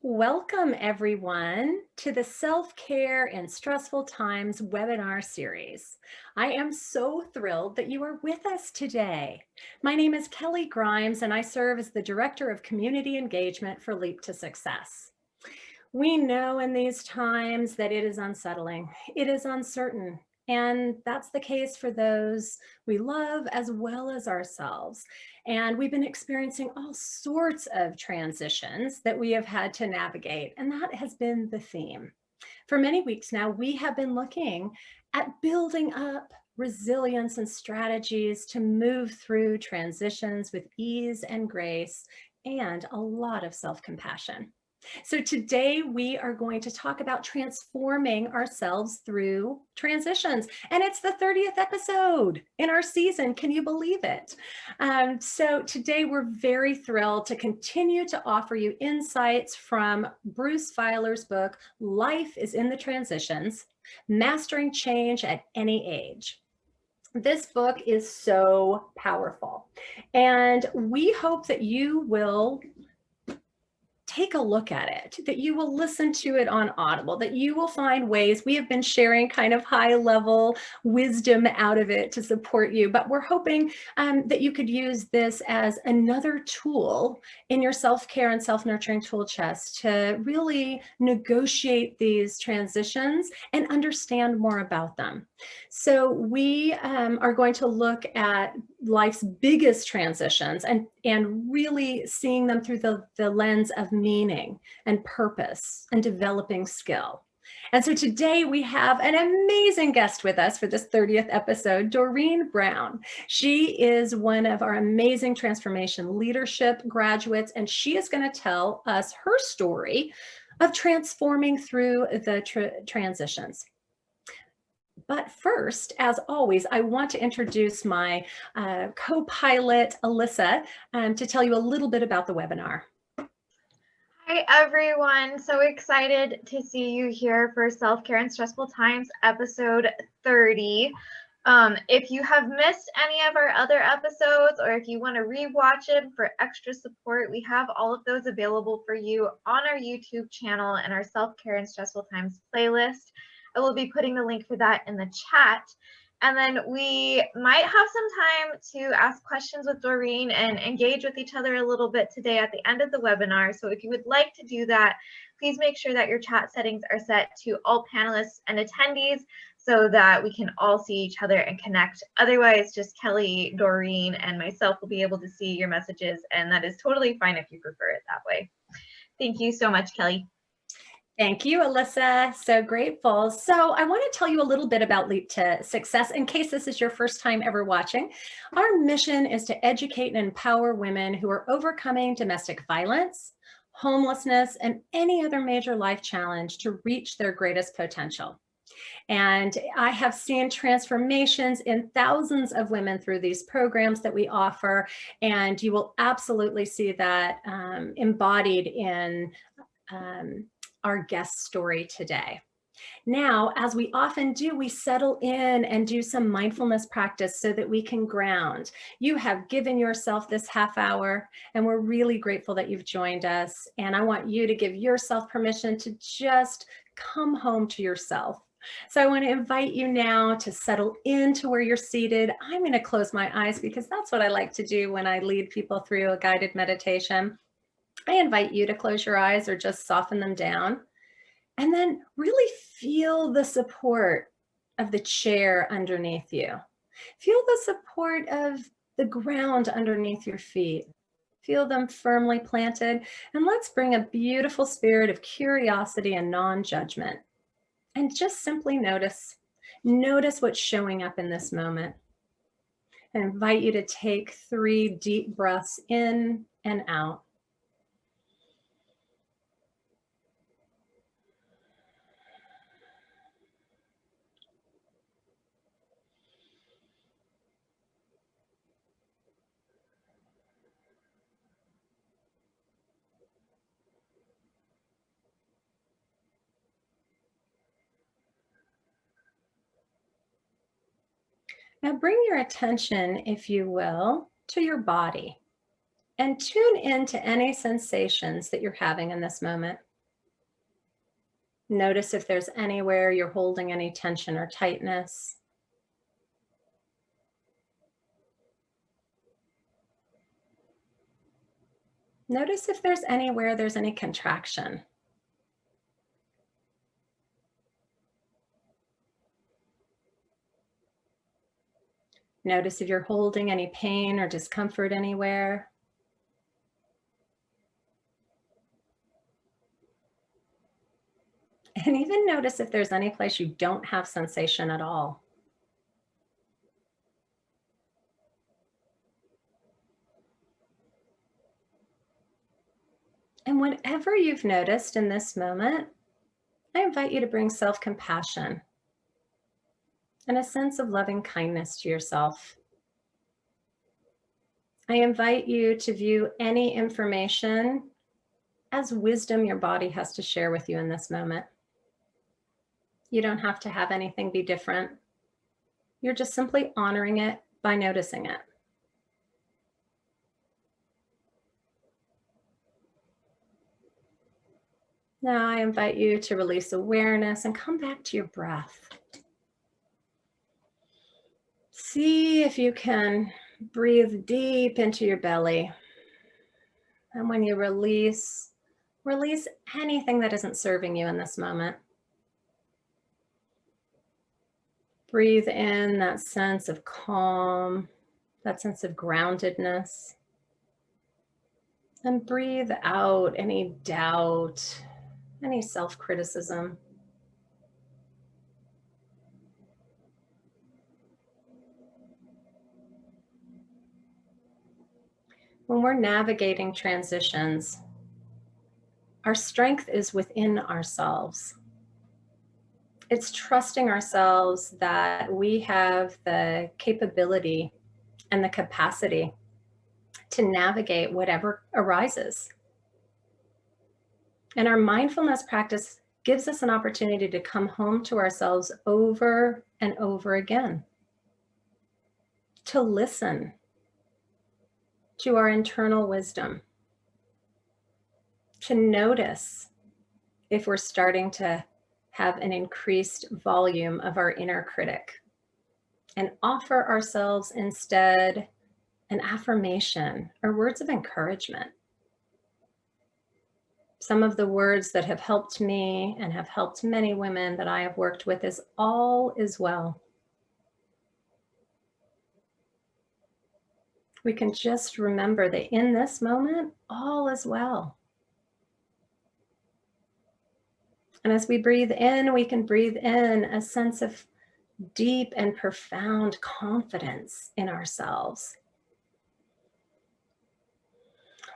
Welcome, everyone, to the Self-Care in Stressful Times webinar series. I am so thrilled that you are with us today. My name is Kelly Grimes, and I serve as the Director of Community Engagement for Leap to Success. We know in these times that it is unsettling, it is uncertain, and that's the case for those we love as well as ourselves. And we've been experiencing all sorts of transitions that we have had to navigate, and that has been the theme. For many weeks now, we have been looking at building up resilience and strategies to move through transitions with ease and grace and a lot of self-compassion. So today we are going to talk about transforming ourselves through transitions. And it's the 30th episode in our season. Can you believe it? So today we're very thrilled to continue to offer you insights from Bruce Feiler's book, Life is in the Transitions, Mastering Change at Any Age. This book is so powerful. And we hope that you will take a look at it, that you will listen to it on Audible, that you will find ways. We have been sharing kind of high level wisdom out of it to support you, but we're hoping that you could use this as another tool in your self-care and self-nurturing tool chest to really negotiate these transitions and understand more about them. So we are going to look at life's biggest transitions and really seeing them through the lens of meaning and purpose and developing skill. And so today we have an amazing guest with us for this 30th episode, Dorian Brown. She is one of our amazing transformation leadership graduates, and she is going to tell us her story of transforming through the transitions. But first, as always, I want to introduce my co-pilot, Alyssa, to tell you a little bit about the webinar. Hi, everyone. So excited to see you here for Self-Care in Stressful Times, episode 30. If you have missed any of our other episodes, or if you want to rewatch it for extra support, we have all of those available for you on our YouTube channel and our Self-Care in Stressful Times playlist. I will be putting the link for that in the chat. And then we might have some time to ask questions with Doreen and engage with each other a little bit today at the end of the webinar. So if you would like to do that, please make sure that your chat settings are set to all panelists and attendees so that we can all see each other and connect. Otherwise, just Kelly, Doreen, and myself will be able to see your messages, and that is totally fine if you prefer it that way. Thank you so much, Kelly. Thank you, Alyssa. So grateful. So I want to tell you a little bit about Leap to Success in case this is your first time ever watching. Our mission is to educate and empower women who are overcoming domestic violence, homelessness, and any other major life challenge to reach their greatest potential. And I have seen transformations in thousands of women through these programs that we offer. And you will absolutely see that embodied in our guest story today. Now, as we often do, we settle in and do some mindfulness practice so that we can ground. You have given yourself this half hour, and we're really grateful that you've joined us. And I want you to give yourself permission to just come home to yourself. So I want to invite you now to settle into where you're seated. I'm going to close my eyes because that's what I like to do when I lead people through a guided meditation. I invite you to close your eyes or just soften them down, and then really feel the support of the chair underneath you. Feel the support of the ground underneath your feet. Feel them firmly planted, and let's bring a beautiful spirit of curiosity and non-judgment. And just simply notice what's showing up in this moment. I invite you to take 3 deep breaths in and out. Now bring your attention, if you will, to your body and tune into any sensations that you're having in this moment. Notice if there's anywhere you're holding any tension or tightness. Notice if there's anywhere there's any contraction. Notice if you're holding any pain or discomfort anywhere. And even notice if there's any place you don't have sensation at all. And whatever you've noticed in this moment, I invite you to bring self-compassion and a sense of loving kindness to yourself. I invite you to view any information as wisdom your body has to share with you in this moment. You don't have to have anything be different. You're just simply honoring it by noticing it. Now I invite you to release awareness and come back to your breath. See if you can breathe deep into your belly. And when you release anything that isn't serving you in this moment. Breathe in that sense of calm, that sense of groundedness. And breathe out any doubt, any self-criticism. When we're navigating transitions, our strength is within ourselves. It's trusting ourselves that we have the capability and the capacity to navigate whatever arises. And our mindfulness practice gives us an opportunity to come home to ourselves over and over again, to listen to our internal wisdom, to notice if we're starting to have an increased volume of our inner critic, and offer ourselves instead an affirmation or words of encouragement. Some of the words that have helped me and have helped many women that I have worked with is all is well. We can just remember that in this moment, all is well. And as we breathe in, we can breathe in a sense of deep and profound confidence in ourselves.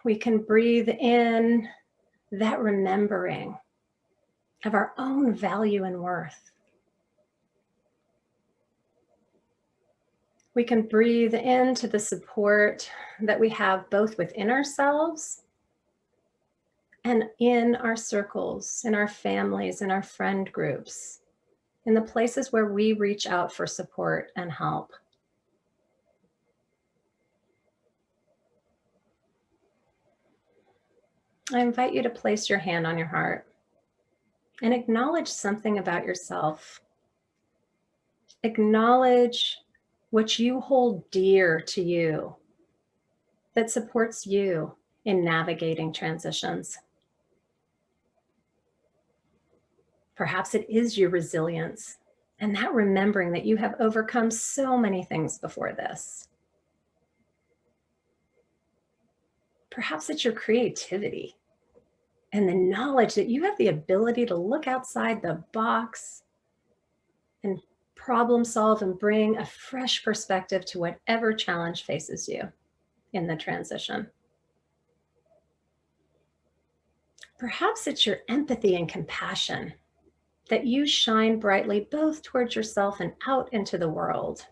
We can breathe in that remembering of our own value and worth. We can breathe into the support that we have both within ourselves and in our circles, in our families, in our friend groups, in the places where we reach out for support and help. I invite you to place your hand on your heart and acknowledge something about yourself. Acknowledge what you hold dear to you that supports you in navigating transitions. Perhaps it is your resilience and that remembering that you have overcome so many things before this. Perhaps it's your creativity and the knowledge that you have the ability to look outside the box and problem solve and bring a fresh perspective to whatever challenge faces you in the transition. Perhaps it's your empathy and compassion that you shine brightly both towards yourself and out into the world.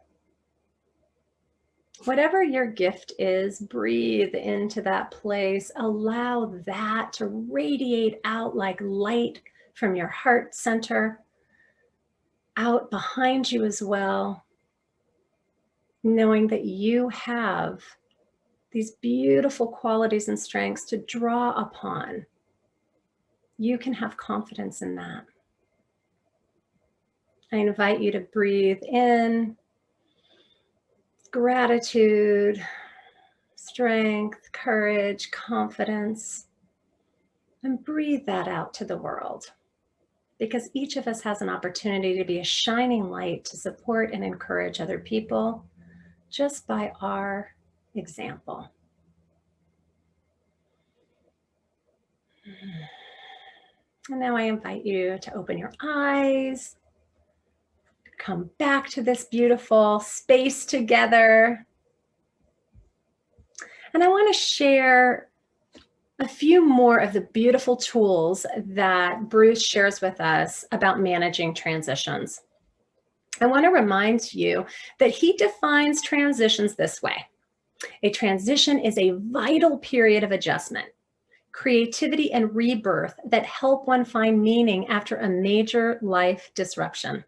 Whatever your gift is, breathe into that place. Allow that to radiate out like light from your heart center, out behind you as well, knowing that you have these beautiful qualities and strengths to draw upon. You can have confidence in that. I invite you to breathe in gratitude, strength, courage, confidence, and breathe that out to the world. Because each of us has an opportunity to be a shining light to support and encourage other people just by our example. And now I invite you to open your eyes, come back to this beautiful space together. And I want to share a few more of the beautiful tools that Bruce shares with us about managing transitions. I want to remind you that he defines transitions this way. A transition is a vital period of adjustment, creativity, and rebirth that help one find meaning after a major life disruption.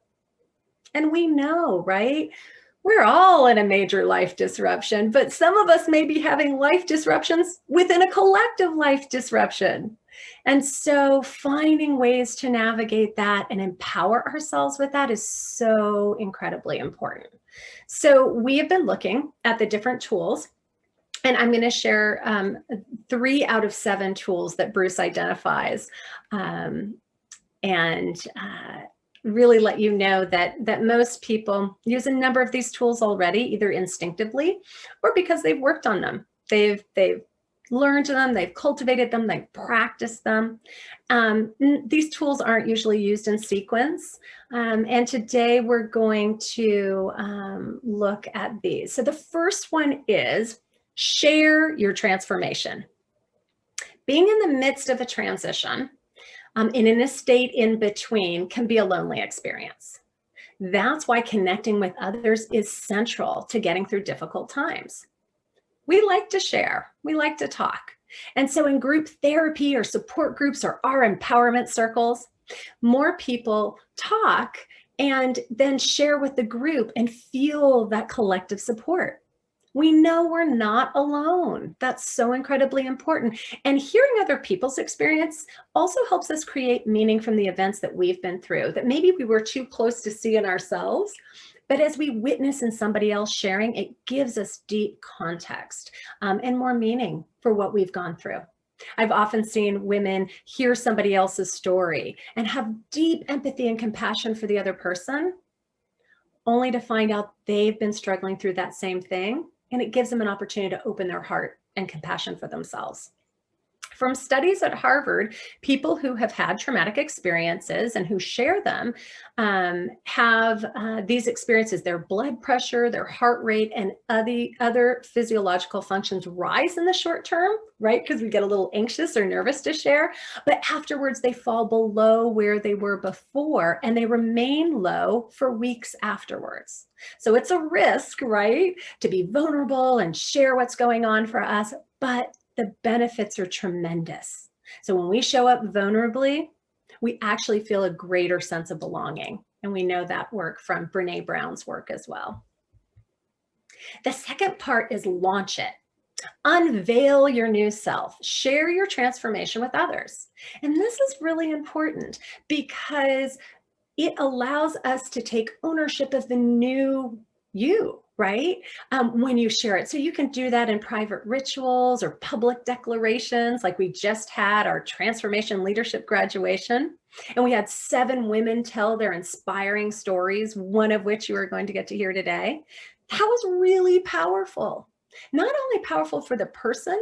And we know, right? We're all in a major life disruption, but some of us may be having life disruptions within a collective life disruption. And so finding ways to navigate that and empower ourselves with that is so incredibly important. So we have been looking at the different tools, and I'm going to share 3 out of 7 tools that Bruce identifies, and really let you know that most people use a number of these tools already, either instinctively or because they've worked on them. They've learned them, they've cultivated them, they've practiced them. These tools aren't usually used in sequence. And today we're going to look at these. So the first one is share your transformation. Being in the midst of a transition, in a state in between, can be a lonely experience. That's why connecting with others is central to getting through difficult times. We like to share, we like to talk. And so in group therapy or support groups or our empowerment circles, more people talk and then share with the group and feel that collective support. We know we're not alone. That's so incredibly important. And hearing other people's experience also helps us create meaning from the events that we've been through, that maybe we were too close to see in ourselves. But as we witness in somebody else sharing, it gives us deep context and more meaning for what we've gone through. I've often seen women hear somebody else's story and have deep empathy and compassion for the other person, only to find out they've been struggling through that same thing. And it gives them an opportunity to open their heart and compassion for themselves. From studies at Harvard, people who have had traumatic experiences and who share them have these experiences. Their blood pressure, their heart rate, and other physiological functions rise in the short term, right? Because we get a little anxious or nervous to share. But afterwards, they fall below where they were before, and they remain low for weeks afterwards. So it's a risk, right, to be vulnerable and share what's going on for us, but the benefits are tremendous. So when we show up vulnerably, we actually feel a greater sense of belonging. And we know that work from Brene Brown's work as well. The second part is launch it. Unveil your new self. Share your transformation with others. And this is really important because it allows us to take ownership of the new you, right? When you share it. So you can do that in private rituals or public declarations, like we just had our transformation leadership graduation. And we had 7 women tell their inspiring stories, one of which you are going to get to hear today. That was really powerful. Not only powerful for the person,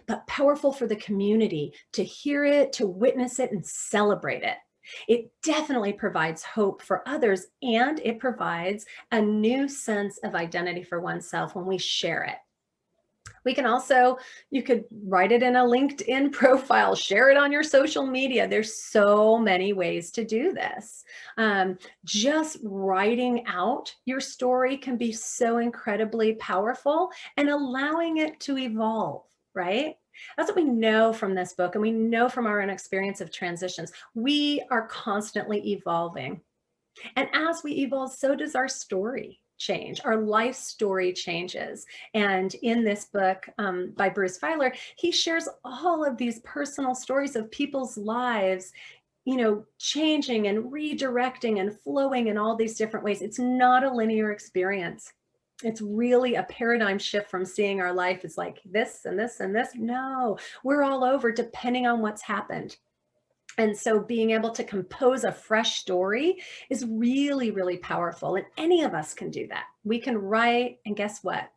but powerful for the community to hear it, to witness it, and celebrate it. It definitely provides hope for others, and it provides a new sense of identity for oneself when we share it. We can also, you could write it in a LinkedIn profile, share it on your social media. There's so many ways to do this. Just writing out your story can be so incredibly powerful and allowing it to evolve, right? That's what we know from this book, and we know from our own experience of transitions. We are constantly evolving. And as we evolve, so does our story change. Our life story changes. And in this book by Bruce Feiler, he shares all of these personal stories of people's lives changing and redirecting and flowing in all these different ways. It's not a linear experience. It's really a paradigm shift from seeing our life as like this and this and this. No, we're all over depending on what's happened. And so being able to compose a fresh story is really, really powerful. And any of us can do that. We can write, and guess what?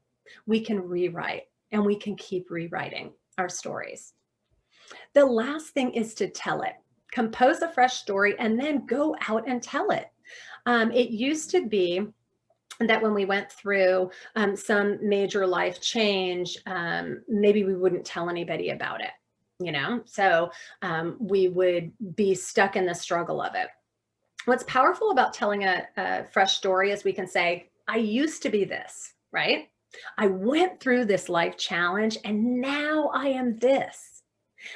We can rewrite, and we can keep rewriting our stories. The last thing is to tell it. Compose a fresh story and then go out and tell it. It used to be that when we went through some major life change, maybe we wouldn't tell anybody about it. So we would be stuck in the struggle of it. What's powerful about telling a fresh story is we can say, I used to be this, right? I went through this life challenge and now I am this.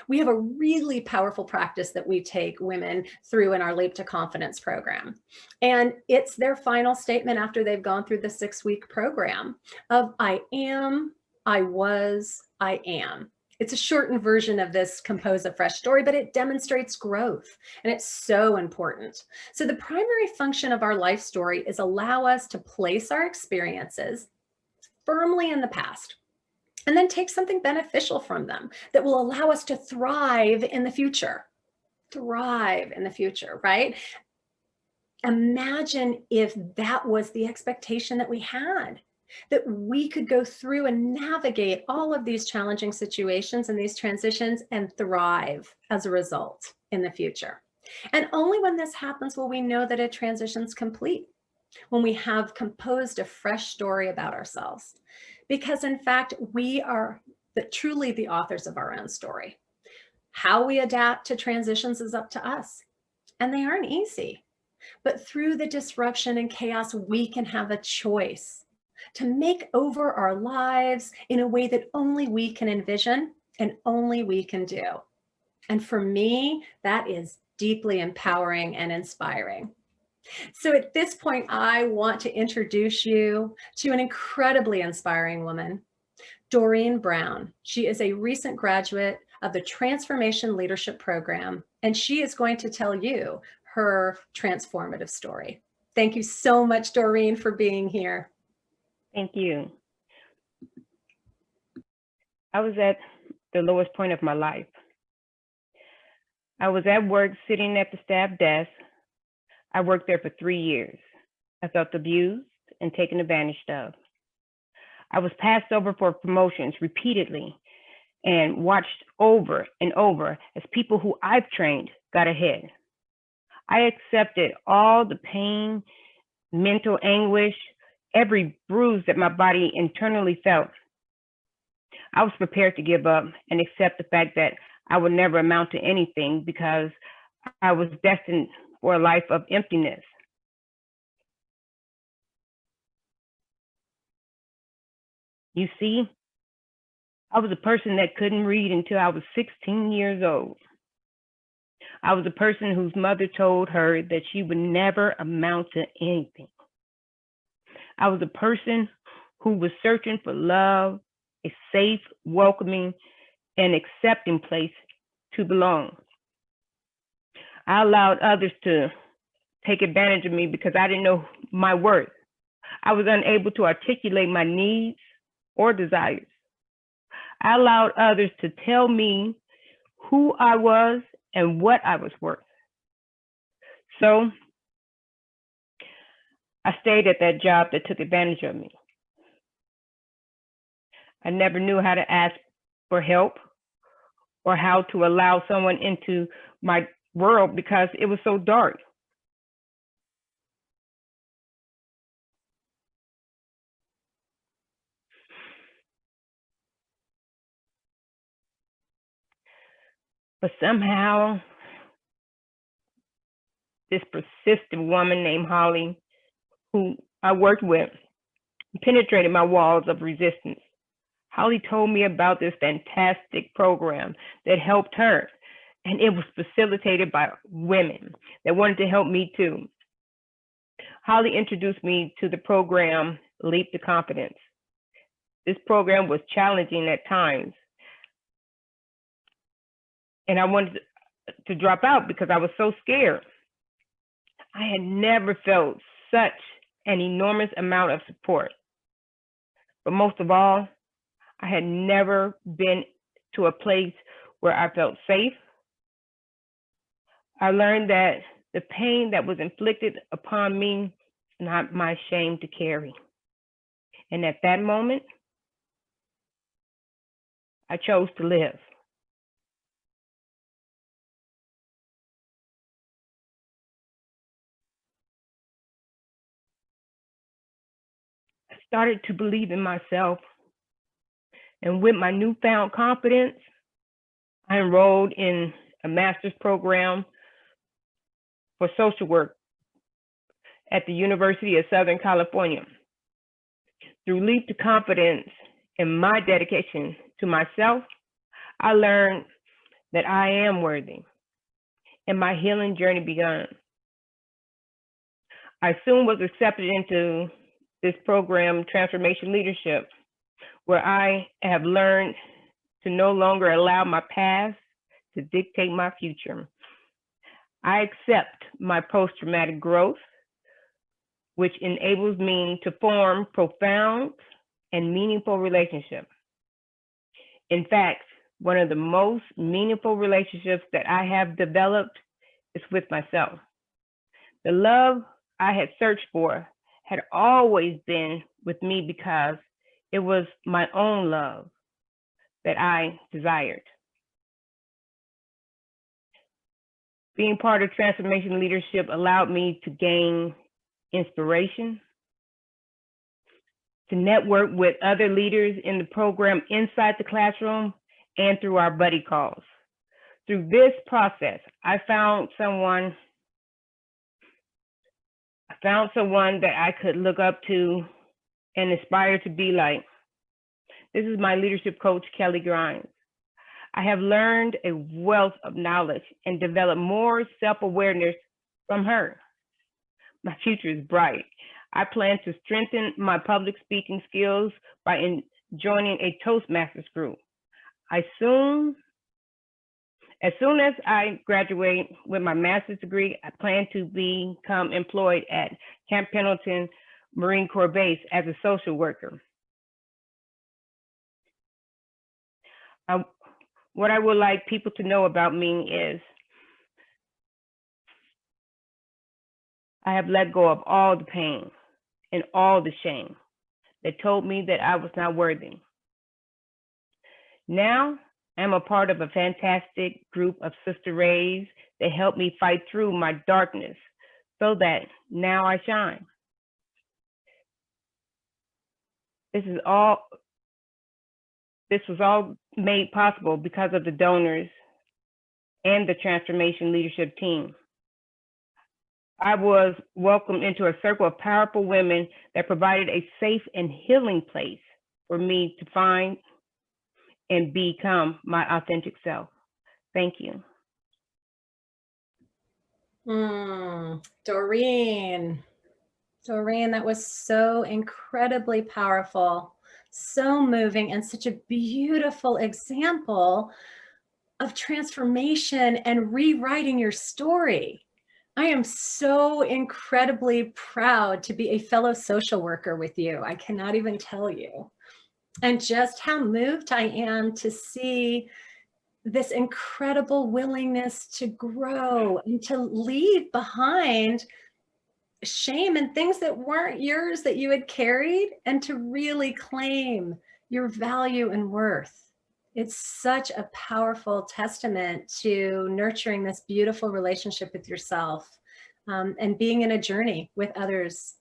We have a really powerful practice that we take women through in our Leap to Confidence program. And it's their final statement after they've gone through the 6-week program of I am, I was, I am. It's a shortened version of this compose a fresh story, but it demonstrates growth, and it's so important. So the primary function of our life story is allow us to place our experiences firmly in the past and then take something beneficial from them that will allow us to thrive in the future. Thrive in the future, right? Imagine if that was the expectation that we had, that we could go through and navigate all of these challenging situations and these transitions and thrive as a result in the future. And only when this happens will we know that a transition's complete, when we have composed a fresh story about ourselves. Because in fact, we are truly the authors of our own story. How we adapt to transitions is up to us, and they aren't easy. But through the disruption and chaos, we can have a choice to make over our lives in a way that only we can envision and only we can do. And for me, that is deeply empowering and inspiring. So at this point, I want to introduce you to an incredibly inspiring woman, Dorian Brown. She is a recent graduate of the Transformation Leadership Program, and she is going to tell you her transformative story. Thank you so much, Doreen, for being here. Thank you. I was at the lowest point of my life. I was at work sitting at the staff desk. I worked there for 3 years. I felt abused and taken advantage of. I was passed over for promotions repeatedly and watched over and over as people who I've trained got ahead. I accepted all the pain, mental anguish, every bruise that my body internally felt. I was prepared to give up and accept the fact that I would never amount to anything because I was destined for a life of emptiness. You see, I was a person that couldn't read until I was 16 years old. I was a person whose mother told her that she would never amount to anything. I was a person who was searching for love, a safe, welcoming, and accepting place to belong. I allowed others to take advantage of me because I didn't know my worth. I was unable to articulate my needs or desires. I allowed others to tell me who I was and what I was worth. So I stayed at that job that took advantage of me. I never knew how to ask for help or how to allow someone into my world because it was so dark. But somehow, this persistent woman named Holly, who I worked with, penetrated my walls of resistance. Holly told me about this fantastic program that helped her, and it was facilitated by women that wanted to help me too. Holly introduced me to the program Leap to Confidence. This program was challenging at times, and I wanted to drop out because I was so scared. I had never felt such an enormous amount of support. But most of all, I had never been to a place where I felt safe. I learned that the pain that was inflicted upon me is not my shame to carry. And at that moment, I chose to live. I started to believe in myself. And with my newfound confidence, I enrolled in a master's program for social work at the University of Southern California. Through leap to confidence and my dedication to myself, I learned that I am worthy, and my healing journey began. I soon was accepted into this program, Transformation Leadership, where I have learned to no longer allow my past to dictate my future. I accept my post-traumatic growth, which enables me to form profound and meaningful relationships. In fact, one of the most meaningful relationships that I have developed is with myself. The love I had searched for had always been with me because it was my own love that I desired. Being part of Transformation Leadership allowed me to gain inspiration, to network with other leaders in the program inside the classroom and through our buddy calls. Through this process, I found someone that I could look up to and aspire to be like. This is my leadership coach, Kelly Grimes. I have learned a wealth of knowledge and developed more self-awareness from her. My future is bright. I plan to strengthen my public speaking skills by joining a Toastmasters group. As soon as I graduate with my master's degree, I plan to become employed at Camp Pendleton Marine Corps Base as a social worker. What I would like people to know about me is I have let go of all the pain and all the shame that told me that I was not worthy. Now, I'm a part of a fantastic group of Sister Rays that helped me fight through my darkness so that now I shine. This was all made possible because of the donors and the Transformation Leadership team. I was welcomed into a circle of powerful women that provided a safe and healing place for me to find and become my authentic self. Thank you. Doreen, that was so incredibly powerful, so moving, and such a beautiful example of transformation and rewriting your story. I am so incredibly proud to be a fellow social worker with you. I cannot even tell you. And just how moved I am to see this incredible willingness to grow and to leave behind shame and things that weren't yours that you had carried, and to really claim your value and worth. It's such a powerful testament to nurturing this beautiful relationship with yourself, and being in a journey with others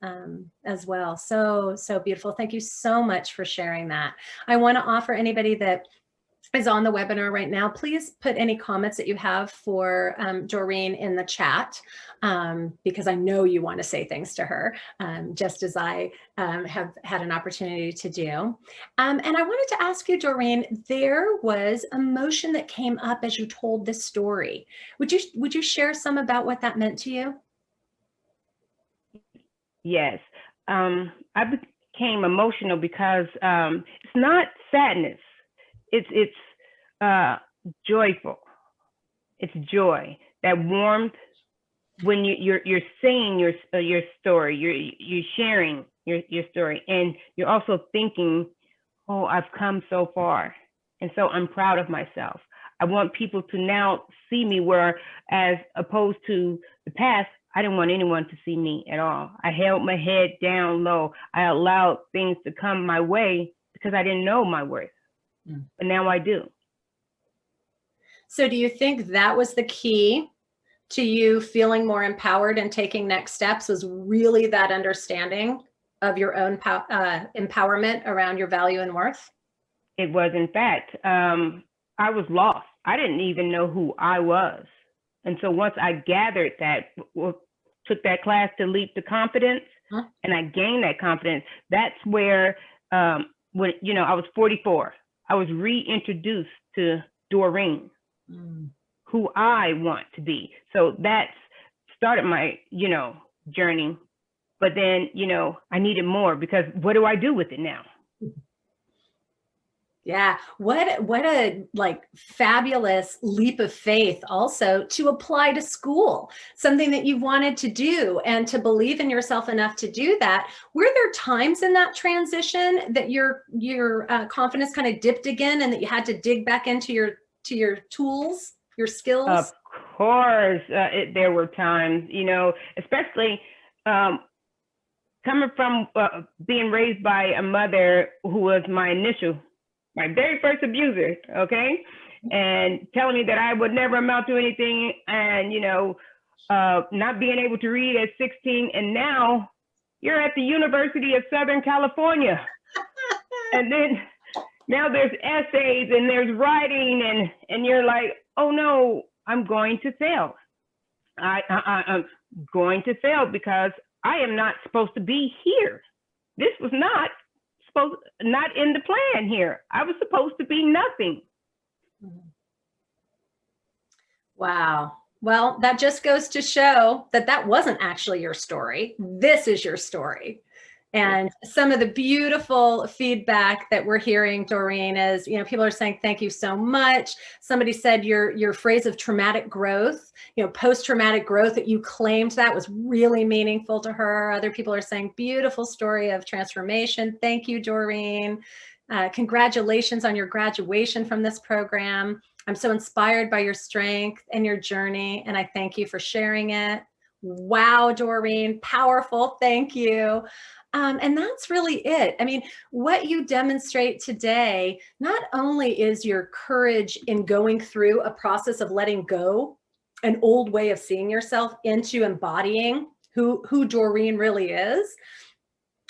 as well. So beautiful. Thank you so much for sharing that. I want to offer anybody that is on the webinar right now, please put any comments that you have for Doreen in the chat, because I know you want to say things to her, just as I have had an opportunity to do. And I wanted to ask you, Doreen, there was emotion that came up as you told this story. Would you share some about what that meant to you? Yes, I became emotional because it's not sadness. It's joyful. It's joy, that warmth when you're saying your story, you're sharing your story, and you're also thinking, oh, I've come so far, and so I'm proud of myself. I want people to now see me, where as opposed to the past, I didn't want anyone to see me at all. I held my head down low. I allowed things to come my way because I didn't know my worth. But now I do. So do you think that was the key to you feeling more empowered and taking next steps, was really that understanding of your own empowerment around your value and worth? It was, in fact, I was lost. I didn't even know who I was. And so once I gathered that, took that class to Leap to Confidence, and I gained that confidence, that's where, when, you know, I was 44, I was reintroduced to Doreen, who I want to be. So that's started my, you know, journey. But then, you know, I needed more, because what do I do with it now? Yeah, what a like fabulous leap of faith also to apply to school, something that you wanted to do, and to believe in yourself enough to do that. Were there times in that transition that your confidence kind of dipped again, and that you had to dig back into your tools, your skills? Of course, there were times, you know, especially coming from being raised by a mother who was my very first abuser, okay? And telling me that I would never amount to anything, and, you know, not being able to read at 16, and now you're at the University of Southern California. And then now there's essays and there's writing, and you're like, oh no, I'm going to fail. I'm going to fail because I am not supposed to be here. This was not in the plan here. I was supposed to be nothing. Wow. Well, that just goes to show that that wasn't actually your story. This is your story. And some of the beautiful feedback that we're hearing, Doreen, is, you know, people are saying, thank you so much. Somebody said your phrase of traumatic growth, you know, post-traumatic growth, that you claimed that was really meaningful to her. Other people are saying, beautiful story of transformation. Thank you, Doreen. Congratulations on your graduation from this program. I'm so inspired by your strength and your journey, and I thank you for sharing it. Wow, Doreen, powerful. Thank you. And that's really it. I mean, what you demonstrate today, not only is your courage in going through a process of letting go an old way of seeing yourself into embodying who Doreen really is,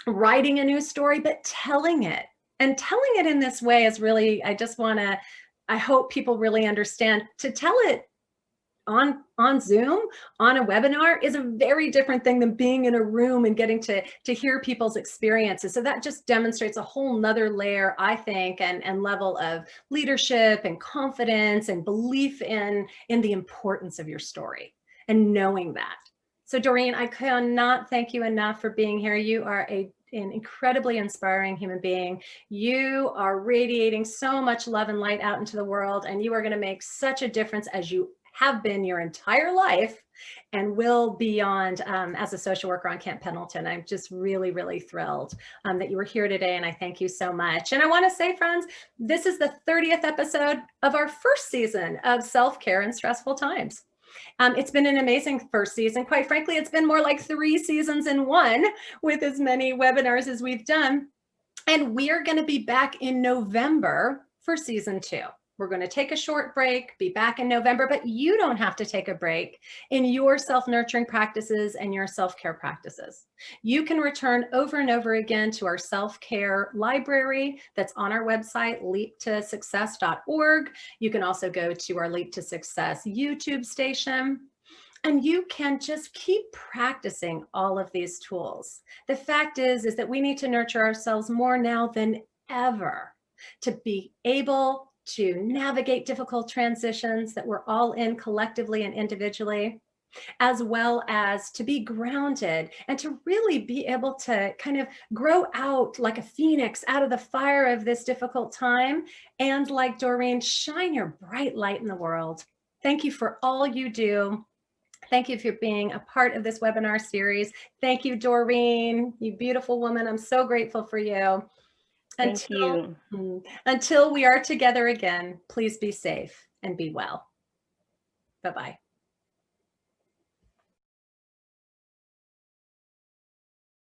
writing a new story, but telling it. And telling it in this way is really, I hope people really understand, to tell it on Zoom, on a webinar, is a very different thing than being in a room and getting to hear people's experiences. So that just demonstrates a whole nother layer, I think, and level of leadership and confidence and belief in the importance of your story and knowing that. So Doreen, I cannot thank you enough for being here. You are an incredibly inspiring human being. You are radiating so much love and light out into the world, and you are going to make such a difference, as you have been your entire life and will beyond, as a social worker on Camp Pendleton. I'm just really, really thrilled that you were here today, and I thank you so much. And I want to say, friends, this is the 30th episode of our first season of Self-Care in Stressful Times. It's been an amazing first season. Quite frankly, it's been more like 3 seasons in one, with as many webinars as we've done. And we are going to be back in November for season 2. We're going to take a short break, be back in November, but you don't have to take a break in your self-nurturing practices and your self-care practices. You can return over and over again to our self-care library that's on our website, leaptosuccess.org. You can also go to our Leap to Success YouTube station, and you can just keep practicing all of these tools. The fact is that we need to nurture ourselves more now than ever to be able to navigate difficult transitions that we're all in collectively and individually, as well as to be grounded and to really be able to kind of grow out like a phoenix out of the fire of this difficult time. And like Doreen, shine your bright light in the world. Thank you for all you do. Thank you for being a part of this webinar series. Thank you, Doreen, you beautiful woman. I'm so grateful for you. Thank you. Until we are together again, please be safe and be well. Bye-bye.